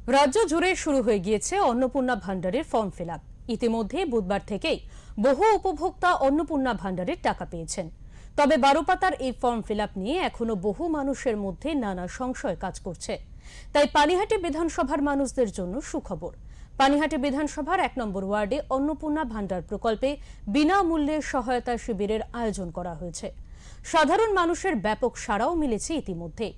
রাজ্য জুড়ে শুরু হয়ে গিয়েছে অন্নপূর্ণা ভান্ডারের ফর্ম ফিল আপ। ইতিমধ্যে বুধবার থেকেই বহু উপভোক্তা অন্নপূর্ণা ভান্ডারের টাকা পেয়েছেন। তবে বারোপাতার এই ফর্ম ফিল আপ নিয়ে এখনো বহু মানুষের মধ্যে নানা সংশয় কাজ করছে। তাই পানিহাটি বিধানসভার মানুষদের জন্য সুখবর। পানিহাটি বিধানসভার ১ নম্বর ওয়ার্ডে অন্নপূর্ণা ভান্ডার প্রকল্পে বিনামূল্যে সহায়তা শিবিরের আয়োজন করা হয়েছে। সাধারণ মানুষের ব্যাপক সাড়াও মিলেছে ইতিমধ্যে।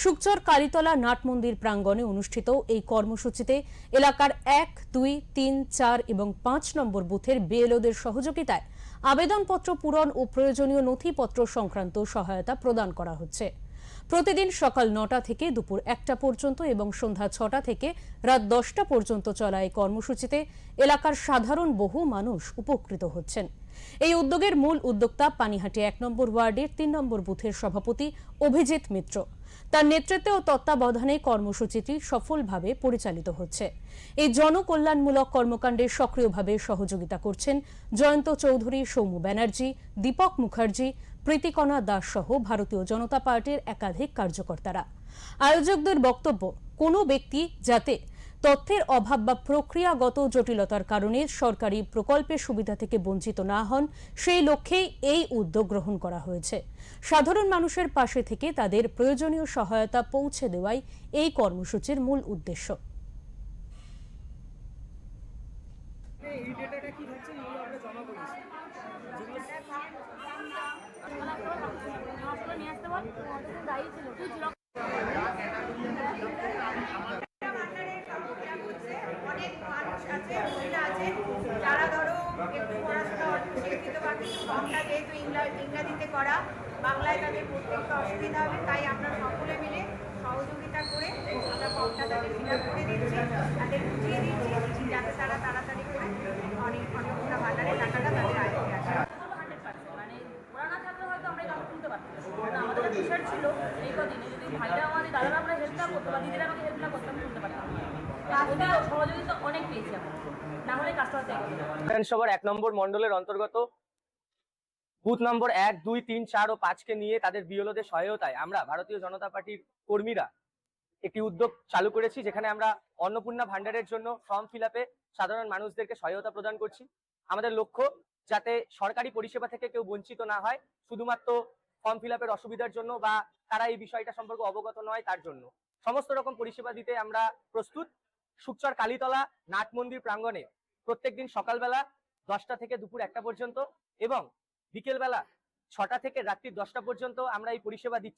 শুকচর কালীতলা নাট মন্দির প্রাঙ্গণে অনুষ্ঠিত এই কর্মসূচিতে এলাকার ১, ২, ৩, ৪ এবং ৫ নম্বর বুথের বিএলওদের সহযোগিতায় আবেদনপত্র পূরণ ও প্রয়োজনীয় নথিপত্র সংক্রান্ত সহায়তা প্রদান করা হচ্ছে। প্রতিদিন সকাল ৯টা থেকে দুপুর ১টা পর্যন্ত এবং সন্ধ্যা ৬টা থেকে রাত ১০টা পর্যন্ত চলা এই কর্মসূচিতে এলাকার সাধারণ বহু মানুষ উপকৃত হচ্ছেন। এই উদ্যোগের মূল উদ্যোক্তা পানিহাটি ১ নম্বর ওয়ার্ডের ৩ নম্বর বুথের সভাপতি অভিজিৎ মিত্র। তার নেতৃত্বে ও তত্ত্বাবধানে কর্মসূচিটি সফলভাবে পরিচালিত হচ্ছে। এই জনকল্যাণমূলক কর্মকাণ্ডে সক্রিয়ভাবে সহযোগিতা করছেন জয়ন্ত চৌধুরী, সৌম্য ব্যানার্জি, দীপক মুখার্জি, প্রীতিকণা দাস সহ ভারতীয় জনতা পার্টির একাধিক কার্যকর্তারা। আয়োজকদের বক্তব্য, কোনো ব্যক্তি যাতে তথ্যের অভাব বা প্রক্রিয়াগত জটিলতার কারণে সরকারি প্রকল্পের সুবিধা থেকে বঞ্চিত না হন, সেই লক্ষ্যেই এই উদ্যোগ গ্রহণ করা হয়েছে। সাধারণ মানুষের পাশে থেকে তাদের প্রয়োজনীয় সহায়তা পৌঁছে দেওয়াই এই কর্মসূচির মূল উদ্দেশ্য। অনেক মানুষ আছে, মহিলা আছে যারা ধরো একটু পড়াশোনা অল্প শিক্ষিত বা কিছু ফর্মটা যেহেতু ইংরাজিতে করা, বাংলায় তাদের পড়তে একটু অসুবিধা হবে, তাই আমরা সকলে মিলে সহযোগিতা করে আমরা ফর্মটা তাদের ফিল আপ করে দিচ্ছি, তাদের বুঝিয়ে দিচ্ছি যাতে তারা তাড়াতাড়ি করে অন্নপূর্ণা ভান্ডারের টাকাটা তাদের আয়ত্তে আসে। মানে ওরা না থাকলে হয়তো আমরা এই তুলতে পারতাম না। আমাদের প্রেশার ছিল এই কদিনে, যদি ভাইরা আমাদের দাদারা আমরা হেল্প না করতো বা দিদিরা আমাকে হেল্প না করতাম, তুলতে পারতাম না। ওদের সহযোগিতা অনেক পেয়েছি আমরা, না হলে কাজটা হতে বিধানসভার ১ নম্বর মন্ডলের অন্তর্গত বুথ নম্বর ১, ২, ৩, ৪ ও ৫-কে নিয়ে তাদের বিএলওদের সহায়তায় আমরা ভারতীয় জনতা পার্টির কর্মীরা একটি উদ্যোগ চালু করেছি, যেখানে আমরা অন্নপূর্ণা ভান্ডারের জন্য ফর্ম ফিল আপে সাধারণ মানুষদেরকে সহায়তা প্রদান করছি। আমাদের লক্ষ্য যাতে সরকারি পরিষেবা থেকে কেউ বঞ্চিত না হয়, শুধুমাত্র ফর্ম ফিল আপের অসুবিধার জন্য বা তারা এই বিষয়টা সম্পর্কে অবগত নয় তার জন্য সমস্ত রকম পরিষেবা দিতে আমরা প্রস্তুত। শুকচর কালীতলা নাট মন্দির প্রাঙ্গণে প্রত্যেকদিন সকালবেলা 10টা থেকে দুপুর 1টা পর্যন্ত এবং বিকেলবেলা 6টা থেকে রাত্রি 10টা পর্যন্ত আমরা এই পরিষেবা দিচ্ছি।